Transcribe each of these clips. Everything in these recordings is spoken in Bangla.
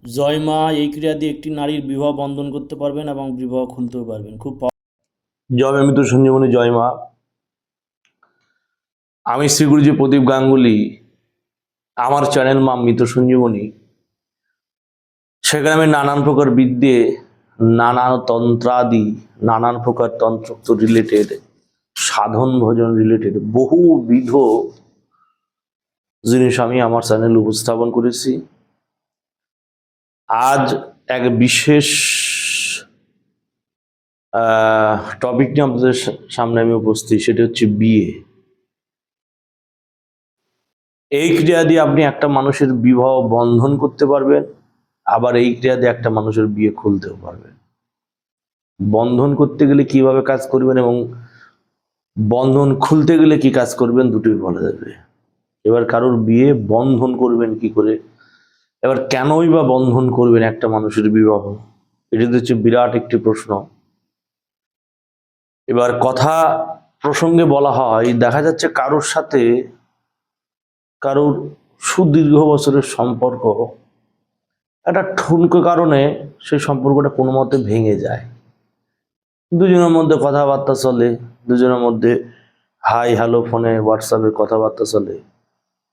জয় মা এই ক্রিয়া দিয়ে একটি নারীর বিবাহ বন্ধন করতে পারবেন এবং বিবাহ খুলতেও পারবেন। জয় মা মৃত সঞ্জীবনী, জয় মা। আমি শ্রী গুরুজি প্রদীপ গাঙ্গুলি। আমার চ্যানেল মা মৃত সঞ্জীবনী, সেখানে আমি নানান প্রকার বিদ্যে, নানান তন্ত্রাদি, নানান প্রকার তন্ত্র রিলেটেড, সাধন ভজন রিলেটেড বহুবিধ জিনিস আমি আমার চ্যানেলে উপস্থাপন করেছি। আজ এক বিশেষ টপিক নিয়ে আপনাদের সামনে আমি উপস্থিত, সেটা হচ্ছে বিয়ে। এই ক্রিয়া দিয়ে আপনি একটা মানুষের বিবাহ বন্ধন করতে পারবেন, আবার এই ক্রিয়া দিয়ে একটা মানুষের বিয়ে খুলতেও পারবেন। বন্ধন করতে গেলে কিভাবে কাজ করবেন এবং বন্ধন খুলতে গেলে কি কাজ করবেন, দুটোই বলা যাবে। এবার কারোর বিয়ে বন্ধন করবেন কি করে, এবার কেনই বা বন্ধন করবেন একটা মানুষের বিবাহ, এটা হচ্ছে বিরাট একটি প্রশ্ন। এবার কথা প্রসঙ্গে বলা হয়, দেখা যাচ্ছে কারোর সাথে কারোর সুদীর্ঘ বছরের সম্পর্ক, একটা ঠুনকো কারণে সেই সম্পর্কটা কোনো মতে ভেঙে যায়। দুজনের মধ্যে কথাবার্তা চলে, দুজনের মধ্যে হাই হ্যালো ফোনে হোয়াটসঅ্যাপে কথাবার্তা চলে,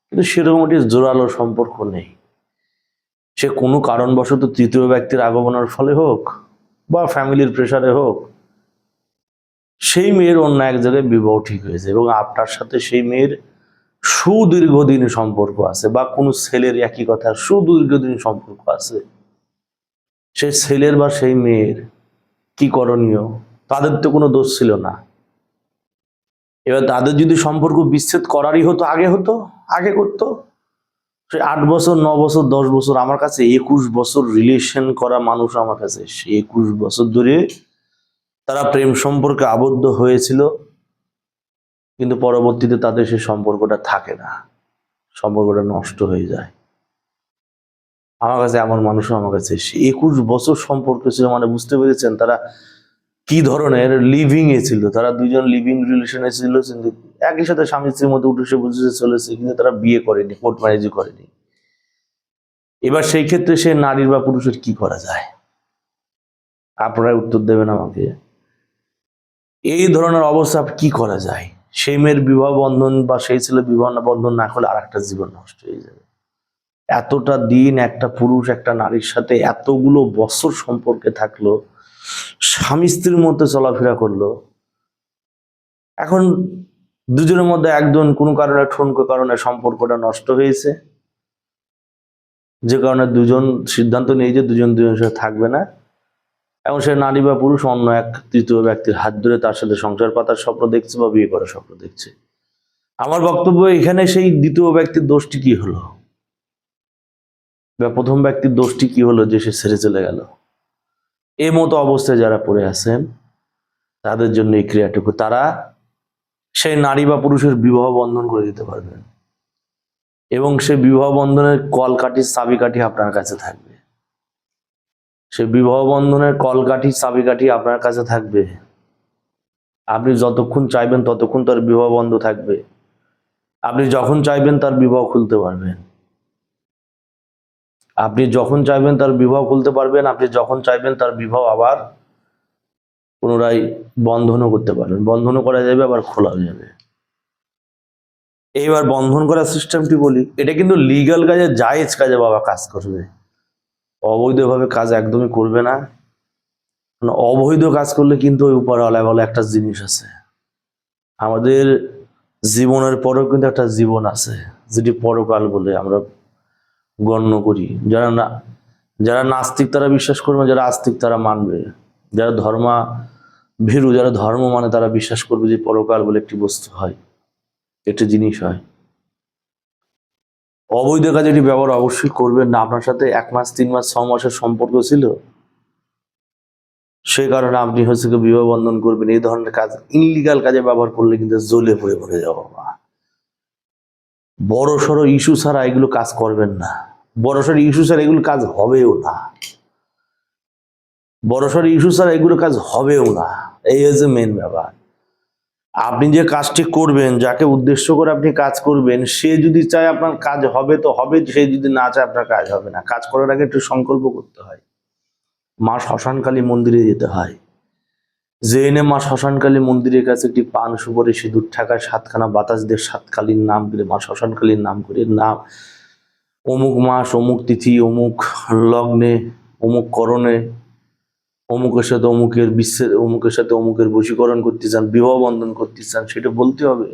কিন্তু সেরকম একটি জোরালো সম্পর্ক নেই। সে কোনো কারণবশত তৃতীয় ব্যক্তির আগমনের ফলে হোক বা ফ্যামিলির প্রেসারে হোক, সেই মেয়ের অন্য এক জায়গায় বিবাহ ঠিক হয়েছে এবং আপনার সাথে সেই মেয়ের সুদীর্ঘদিন সম্পর্ক আছে, বা কোনো ছেলের একই কথা সুদীর্ঘদিন সম্পর্ক আছে। সেই ছেলের বা সেই মেয়ের কি করণীয়? তাদের তো কোনো দোষ ছিল না। এবার তাদের যদি সম্পর্ক বিচ্ছেদ করারই হতো, আগে করতো। সে 8 বছর 9 বছর 10 বছর, আমার কাছে 21 বছর রিলেশন করা মানুষ আমার কাছে, 21 বছর ধরে তারা প্রেম সম্পর্কে আবদ্ধ হয়েছিল, কিন্তু পরবর্তীতে তাদের সেই সম্পর্কটা থাকে না, সম্পর্কটা নষ্ট হয়ে যায়। আমার কাছে এমন মানুষও আমার কাছে 21 বছর সম্পর্ক ছিল, মানে বুঝতে পেরেছেন তারা কি ধরনের লিভিং এ ছিল। তারা দুইজন লিভিং রিলেশনে ছিল, কিন্তু একই সাথে স্বামী স্ত্রীর মধ্যে উঠে বুঝে চলেছে, কিন্তু তারা বিয়ে করেনি, কোর্ট ম্যারেজও করেনি। এবার সেই ক্ষেত্রে সে নারীর বা পুরুষের কি করা যায়? আপনারা উত্তর দেবেন আমাকে। এই ধরনের অবস্থা কি করা যায়? সেই মেয়ের বিবাহ বন্ধন বা সেই ছেলে বিবাহ বন্ধন না করলে আর একটা জীবন নষ্ট হয়ে যাবে। এতটা দিন একটা পুরুষ একটা নারীর সাথে এতগুলো বছর সম্পর্কে থাকলো, স্বামী স্ত্রীর মধ্যে চলাফেরা করলো, এখন দুজনের মধ্যে একজন কোনো কারণে ঠুনকো কারণে সম্পর্কটা নষ্ট হয়েছে, যে কারণে দুজন সিদ্ধান্ত নিয়ে যে দুজন দুজনের সাথে থাকবে না। এখন সে নারী বা পুরুষ অন্য এক তৃতীয় ব্যক্তির হাত ধরে তার সাথে সংসার পাতার স্বপ্ন দেখছে বা বিয়ে করার স্বপ্ন দেখছে। আমার বক্তব্য এখানে, সেই দ্বিতীয় ব্যক্তির দোষটি কি হলো বা প্রথম ব্যক্তির দোষটি কি হলো যে সে ছেড়ে চলে গেল? এই মতো অবস্থায় যারা পড়ে আছেন তাদের জন্য এই ক্রিয়াটুকু, তারা সেই নারী বা পুরুষের বিবাহ বন্ধন করে দিতে পারবেন এবং সে বিবাহ বন্ধনের কলকাঠি চাবিকাঠি আপনার কাছে থাকবে। সে বিবাহ বন্ধনের কলকাঠি চাবিকাঠি আপনার কাছে থাকবে। আপনি যতক্ষণ চাইবেন ততক্ষণ তার বিবাহ বন্ধ থাকবে। আপনি যখন চাইবেন তার বিবাহ খুলতে পারবেন। আপনি যখন চাইবেন তার বিবাহ খুলতে পারবেন। আপনি যখন চাইবেন তার বিবাহ আবার পুনরায় বন্ধনও করতে পারবেন। বন্ধনও করা যাবে, আবার খোলাও যাবে। এইবার বন্ধন করার সিস্টেমটি বলি, এটা কিন্তু লিগ্যাল কাজে, জায়েজ কাজে বাবা কাজ করবে, অবৈধভাবে কাজ একদমই করবে না। অবৈধ কাজ করলে কিন্তু ওই উপরওয়ালা বলে একটা জিনিস আছে, আমাদের জীবনের পরেও কিন্তু একটা জীবন আছে, যেটি পরকাল বলে আমরা গণ্য করি। যারা নাস্তিক তারা বিশ্বাস করবে, যারা আস্তিক তারা মানবে, যারা ভীরু, যারা ধর্ম মানে তারা বিশ্বাস করবে যে পরকাল বলে একটি বস্তু হয়, একটি জিনিস হয়। অবৈধ কাজে এটি ব্যবহার অবশ্যই করবেন না। আপনার সাথে 1 মাস 3 মাস 6 মাসের সম্পর্ক ছিল, সেই কারণে আপনি হচ্ছে বিবাহ বন্ধন করবেন, এই ধরনের কাজ ইনলিগাল কাজে ব্যবহার করলে কিন্তু জ্বলে পড়ে যাবো। বড় সড়ো ইস্যু ছাড়া এগুলো কাজ করবেন না। বড় সড়ো ইস্যু ছাড়া এগুলো কাজ হবেও না। বড় সড়ো ইস্যু ছাড়া এগুলো কাজ হবেও না। এই হচ্ছে মেন ব্যাপার। আপনি যে কাজটি করবেন, যাকে উদ্দেশ্য করে আপনি কাজ করবেন, সে যদি চায় আপনার কাজ হবে তো হবে, সে যদি না চায় আপনার কাজ হবে না। কাজ করার আগে একটু সংকল্প করতে হয়। মা শ্মশানকালী মন্দিরে যেতে হয়, যে এনে মা শ্মশানকালী মন্দিরের কাছে একটি পান সুপারি সিঁদুর ঠাকায় 7খানা বাতাস দিয়ে 7 কালীর নাম করে, মা শ্মশানকালীর নাম করে, নাম অমুক মাস অমুক তিথি অমুক লগ্নে অমুক করণে অমুকের সাথে অমুকের বিচ্ছেদ, অমুকের সাথে অমুকের বশীকরণ করতে চান, বিবাহ বন্ধন করতে চান, সেটা বলতে হবে।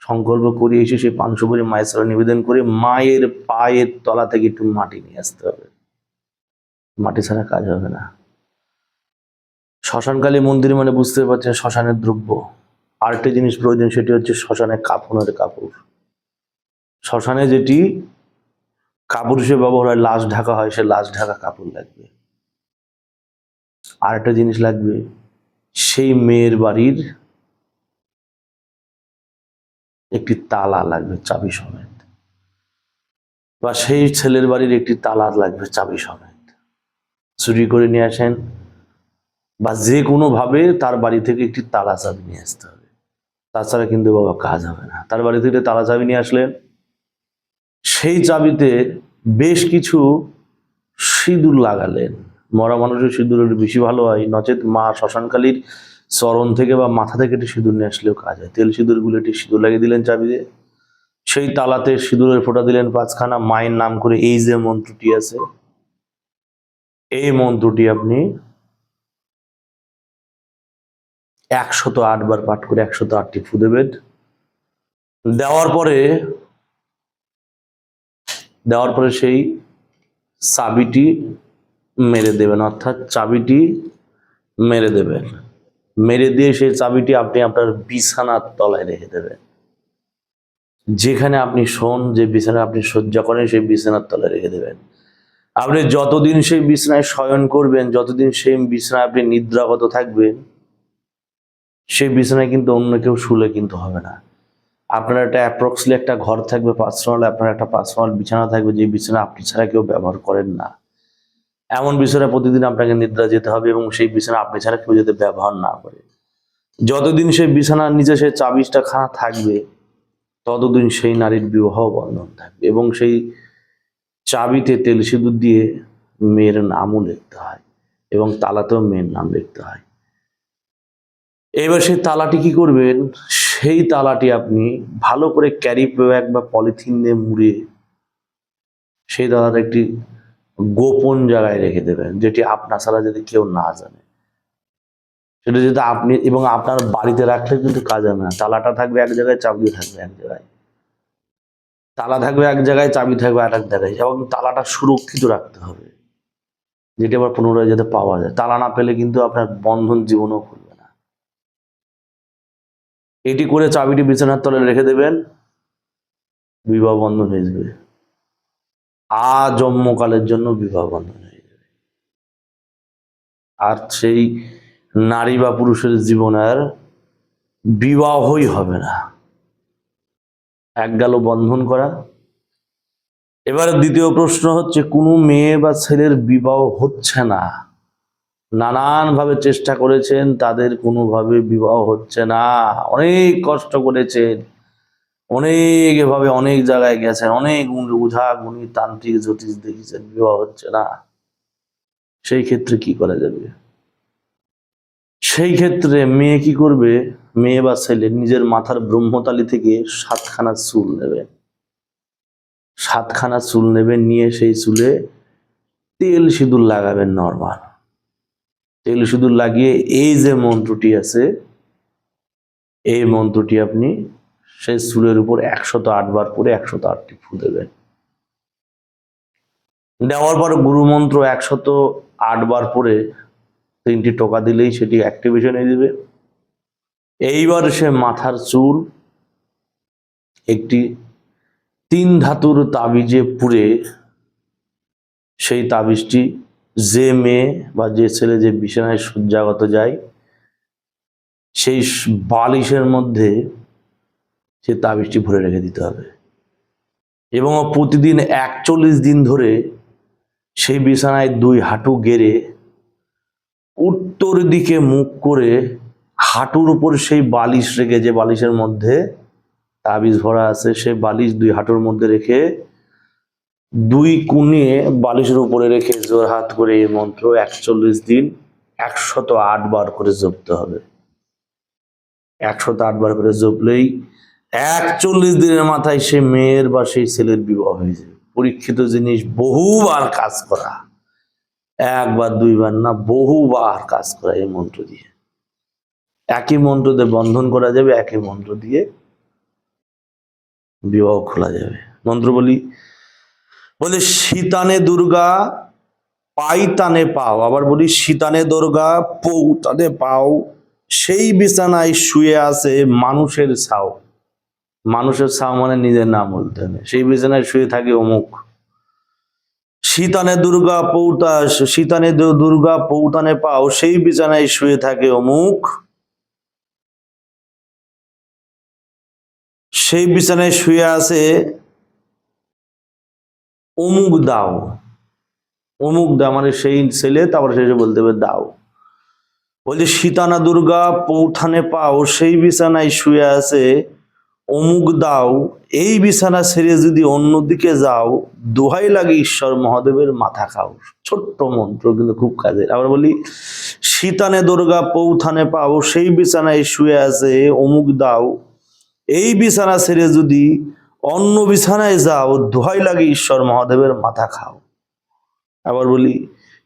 সংকল্প করে এসে সেই পান সুপারি মায়ের সামনে নিবেদন করে মায়ের পায়ের তলা থেকে একটু মাটি নিয়ে আসতে হবে। মাটি ছাড়া কাজ হবে না। শ্মশানকালী মন্দির মানে বুঝতে পারছেন শ্মশানের দ্রব্য। আরেকটা জিনিস প্রয়োজন, সেটি হচ্ছে শ্মশানে কাফনের কাপড়। শ্মশানে যেটি কাপড় হিসেবে ব্যবহার হয়, লাশ ঢাকা হয়, সে লাশ ঢাকা কাপড় লাগবে। আর একটা জিনিস লাগবে, সেই মেয়ের বাড়ির একটি তালা লাগবে চাবি সমেত, বা সেই ছেলের বাড়ির একটি তালা লাগবে চাবি সমেত। চুরি করে নিয়ে আসেন বা যে কোনো ভাবে তার বাড়ি থেকে একটি তালা চাবি নিয়ে আসতে হবে, তাছাড়া কিন্তু বাবা কাজ হবে না। তার বাড়ি থেকে তালা চাবি নিয়ে আসলেন, সেই চাবিতে বেশ কিছু সিঁদুর লাগালেন। মরা মানুষের সিঁদুর একটু বেশি ভালো হয়, নচেত মা শ্মশানকালীর চরণ থেকে বা মাথা থেকে একটি সিঁদুর নিয়ে আসলেও কাজ হয়। তেল সিঁদুর গুলো একটি সিঁদুর লাগিয়ে দিলেন চাবিতে, সেই তালাতে সিঁদুরের ফোঁটা দিলেন 5খানা, মায়ের নাম করে এই যে মন্ত্রটি আছে, এই মন্ত্রটি আপনি 108 বার পাঠ করে 108টি ফু দেবেন। দেওয়ার পরে সেই চাবিটি মেরে দেবেন, অর্থাৎ চাবিটি মেরে দেবেন। মেরে দিয়ে সেই চাবিটি আপনি আপনার বিছানার তলায় রেখে দেবেন। যেখানে আপনি শোন, যে বিছানায় আপনি শয্যা করেন, সেই বিছানার তলায় রেখে দেবেন। আপনি যতদিন সেই বিছানায় শয়ন করবেন, যতদিন সেই বিছানায় আপনি নিদ্রাগত থাকবেন, সেই বিছানায় কিন্তু অন্য কেউ শুলে কিন্তু হবে না। আপনার একটা অ্যাপ্রক্সলি একটা ঘর থাকবে পার্সোনাল, আপনার একটা পার্সোনাল বিছানা থাকবে, যে বিছানা আপনি ছাড়া কেউ ব্যবহার করেন না। এমন বিছানায় প্রতিদিন আপনাকে নিদ্রা যেতে হবে, এবং সেই বিছানা আপনি ছাড়া কেউ যাতে ব্যবহার না করে। যতদিন সেই বিছানার নিচে সেই চাবিটা খানা থাকবে, ততদিন সেই নারীর বিবাহ বন্ধন থাকবে। এবং সেই চাবিতে তেল সিঁদুর দিয়ে মেয়ের নামও লিখতে হয়, এবং তালাতেও মেয়ের নাম লিখতে হয়। এবার সেই তালাটি কি করবেন, সেই তালাটি আপনি ভালো করে ক্যারি ব্যাগ বা পলিথিন দিয়ে মুড়ে সেই তালাটা একটি গোপন জায়গায় রেখে দেবেন, যেটি আপনার ছাড়া যদি কেউ না জানে। সেটা যদি আপনি এবং আপনার বাড়িতে রাখলে কিন্তু কাজ হবে না। তালাটা থাকবে এক জায়গায়, চাবি থাকবে এক জায়গায়। তালা থাকবে এক জায়গায়, চাবি থাকবে আর এক জায়গায়, এবং তালাটা সুরক্ষিত রাখতে হবে, যেটি আবার পুনরায় যাতে পাওয়া যায়। তালা না পেলে কিন্তু আপনার বন্ধন জীবনও খুলবে না। এটি করে চাবিটি বিছানার তলে রেখে দেবেন, বিবাহ বন্ধন হয়ে যাবে। আজন্মকালের জন্য বিবাহ বন্ধন হয়ে যাবে। আর সেই নারী বা পুরুষের জীবনের বিবাহই হবে না। এক গেল বন্ধন করা। এবারে দ্বিতীয় প্রশ্ন হচ্ছে, কোনো মেয়ে বা ছেলের বিবাহ হচ্ছে না, নানান ভাবে চেষ্টা করেছেন, তাদের কোনোভাবে বিবাহ হচ্ছে না, অনেক কষ্ট করেছেন, অনেক এভাবে অনেক জায়গায় গেছেন, অনেক ওঝা গুণী তান্ত্রিক জ্যোতিষ দেখেছেন, বিবাহ হচ্ছে না। সেই ক্ষেত্রে কি করা যাবে? সেই ক্ষেত্রে মেয়ে কি করবে, মেয়ে বা ছেলে নিজের মাথার ব্রহ্মতালি থেকে 7খানা চুল নেবে। 7খানা চুল নেবেন, নিয়ে সেই চুলে তেল সিঁদুর লাগাবেন নর্মাল। তেল সিঁদুর লাগিয়ে এই যে মন্ত্রটি আছে, এই মন্ত্রটি আপনি সেই চুলের উপর 108 বার পরে 108টি ফু দেবেন। দেওয়ার পর গুরু মন্ত্র 108 বার পরে 3টি টোকা দিলেই সেটি অ্যাক্টিভেশন হয়ে যাবে। এইবার সে মাথার চুল একটি 3 ধাতুর তাবিজে পুরে, সেই তাবিজটি যে মেয়ে বা যে ছেলে যে বিছানায় শয্যাগত যায়, সেই বালিশের মধ্যে সে তাবিজটি ভরে রেখে দিতে হবে। এবং প্রতিদিন 41 দিন ধরে সেই বিছানায় 2 হাঁটু গেড়ে উত্তর দিকে মুখ করে হাঁটুর উপর সেই বালিশ রেখে, যে বালিশের মধ্যে তাবিজ ভরা আছে, সেই বালিশ 2 হাঁটুর মধ্যে রেখে 2 কুনিয়ে বালিশের উপরে রেখে জোর হাত করে এই মন্ত্র 41 দিন 108 বার করে জপতে হবে। 108 বার করে জপলেই 41 দিনের মাথায় সে মেয়ের বা সেই ছেলের বিবাহ হয়ে যাবে। পরীক্ষিত জিনিস, বহুবার কাজ করা, 1 বার 2 বার না, বহুবার কাজ করা এই মন্ত্র দিয়ে। একই মন্ত্র দিয়ে বন্ধন করা যাবে, একই মন্ত্র দিয়ে বিবাহ খোলা যাবে। মন্ত্র বলি, বলে শীতানে দুর্গা পাইতানে পাও। আবার বলি, শীতানে দুর্গা পৌতানে পাও, সেই বিছানায় শুয়ে আছে মানুষের ছাও। মানুষের ছাও মানে নিজের নাম বলতে হবে। সেই বিছানায় শুয়ে থাকে অমুক। শীতানে দুর্গা পৌতানে পাও, সেই বিছানায় শুয়ে থাকে অমুক। সেই বিছানায় শুয়ে আছে অমুক দাও। অমুক দাও মানে সেই ছেলে, তারপরে শেষে বলতে হবে দাও। বলছে শীতানা দুর্গা পৌঁথানে পাও, সেই বিছানায় শুয়ে আছে অমুক দাও, এই বিছানা ছেড়ে যদি অন্যদিকে যাও, দোহাই লাগে ঈশ্বর মহাদেবের মাথা খাও। ছোট্ট মন্ত্র কিন্তু খুব কাজের। আবার বলি, শীতানে দুর্গা পৌঁথানে পাও, সেই বিছানায় শুয়ে আছে অমুক দাও, এই বিছানা ছেড়ে যদি অন্য বিছানায় যাও, দোহাই লাগে ঈশ্বর মহাদেবের মাথা খাও। আবার বলি,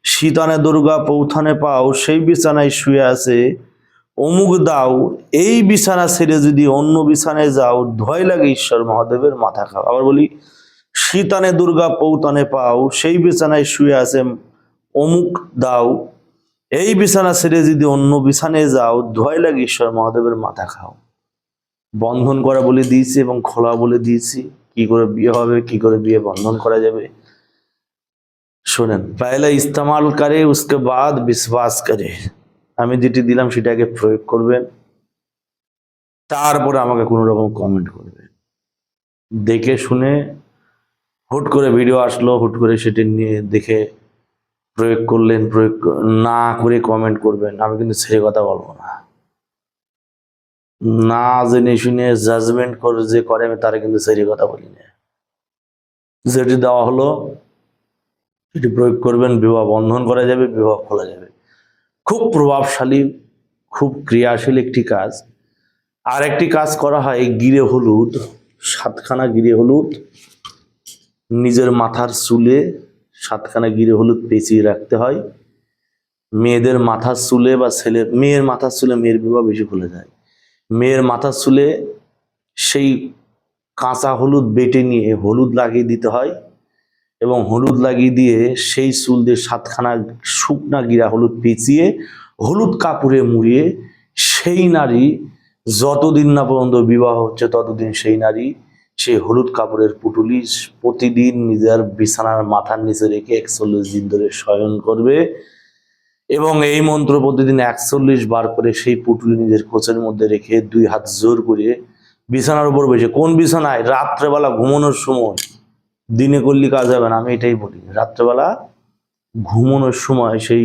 শীতানে দুর্গা পৌঁথানে পাও, সেই বিছানায় শুয়ে আছে অমুক দাও, এই বিছানা ছেড়ে যদি অন্য বিছানায় যাও, দোহাই লাগে ঈশ্বর মহাদেবের মাথা খাও। আবার বলি, শীতানে দুর্গা পৌঁতানে পাও, সেই বিছানায় শুয়ে আছে অমুক দাও, এই বিছানা ছেড়ে যদি অন্য বিছানায় যাও, দোহাই লাগে ঈশ্বর মহাদেবের মাথা খাও। বন্ধন করা বলে দিয়েছি এবং খোলা বলে দিয়েছি, কি করে বিয়ে হবে, কি করে বিয়ে বন্ধন করা যাবে। শোনেন, পহলে ইস্তেমাল করে উসকে বাদ বিশ্বাস করে। আমি যেটি দিলাম সেটাকে প্রয়োগ করবেন, তারপরে আমাকে কোনো রকম কমেন্ট করবেন। দেখে শুনে হুট করে ভিডিও আসলো, হুট করে সেটি নিয়ে দেখে প্রয়োগ করলেন, প্রয়োগ না করে কমেন্ট করবেন, আমি কিন্তু সে কথা বলবো না। না জেনে শুনে জাজমেন্ট করে যে করে, আমি তারা কিন্তু সেই কথা বলি না। যেটি দেওয়া হলো সেটি প্রয়োগ করবেন, বিবাহ বন্ধন করা যাবে, বিবাহ খোলা যাবে। খুব প্রভাবশালী, খুব ক্রিয়াশীল একটি কাজ। আর একটি কাজ করা হয়, গিরে হলুদ, 7খানা গিরে হলুদ নিজের মাথার চুলে 7খানা গিরে হলুদ পেঁচিয়ে রাখতে হয়। মেয়েদের মাথার চুলে বা মেয়ের মাথার চুলে মেয়ের বিবাহ বেশি খুলে যায়। মেয়ের মাথার চুলে সেই কাঁচা হলুদ বেটে নিয়ে হলুদ লাগিয়ে দিতে হয়, এবং হলুদ লাগিয়ে দিয়ে সেই চুল দিয়ে 7খানা শুকনা গিরা হলুদ পেঁচিয়ে হলুদ কাপড়ে মুড়িয়ে সেই নারী যতদিন না পর্যন্ত বিবাহ হচ্ছে ততদিন সেই নারী সেই হলুদ কাপড়ের পুটুলি প্রতিদিন নিজের বিছানার মাথার নিচে রেখে 41 দিন ধরে শয়ন করবে, এবং এই মন্ত্র প্রতিদিন 41 বার করে সেই পুটুলি নিজের কোচের মধ্যে রেখে 2 হাত জোর করে বিছানার উপর বসে, কোন বিছানায়, রাত্রেবেলা ঘুমানোর সময়, দিনে করলে কাজ হবে না, আমি এটাই বলি, রাত্রেবেলা ঘুমানোর সময় সেই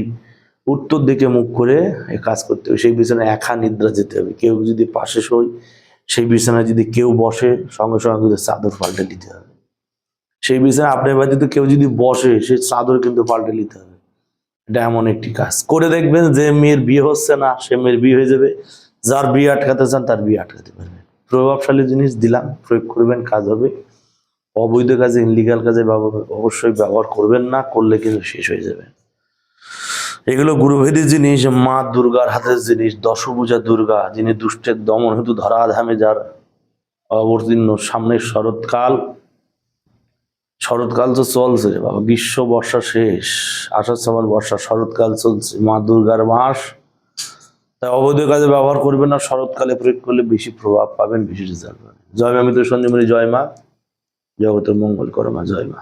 উত্তর দিকে মুখ করে এই কাজ করতে হবে। সেই বিছানায় একা নিদ্রা যেতে হবে। কেউ যদি পাশে শোয়, সেই বিছানায় যদি কেউ বসে, সঙ্গে সঙ্গে কিন্তু চাদর পাল্টে নিতে হবে। সেই বিছানায় আপনার বাড়িতে কেউ যদি বসে, সেই চাদর কিন্তু পাল্টে নিতে হবে। এটা এমন একটি কাজ করে দেখবেন, যে মেয়ের বিয়ে হচ্ছে না সে মেয়ের বিয়ে হয়ে যাবে। যার বিয়ে আটকাতে চান তার বিয়ে আটকাতে পারবেন। প্রভাবশালী জিনিস দিলাম, প্রয়োগ করবেন, কাজ হবে। অবৈধ কাজে, ইনলিগাল কাজে অবশ্যই ব্যবহার করবেন না, করলে কিন্তু শেষ হয়ে যাবে। এগুলো গুরুভেদী জিনিস, মা দুর্গার হাতের জিনিস, দশভুজা দুর্গা, যিনি দুষ্টের দমন হেতু ধরাধামে যার অবতীর্ণ। সামনে শরৎকাল, শরৎকাল তো চলছে রে বাবা, গ্রীষ্ম বর্ষা শেষ, আষাঢ় শ্রাবণ বর্ষা, শরৎকাল চলছে, মা দুর্গার মাস। তাই অবৈধ কাজে ব্যবহার করবেন না, শরৎকালে প্রয়োগ করলে বেশি প্রভাব পাবেন, বেশি রেজাল্ট পাবেন। জয় মা মিত্র সঞ্জীবনী, জয় মা, জগতের মঙ্গল করো মা, জয় মা।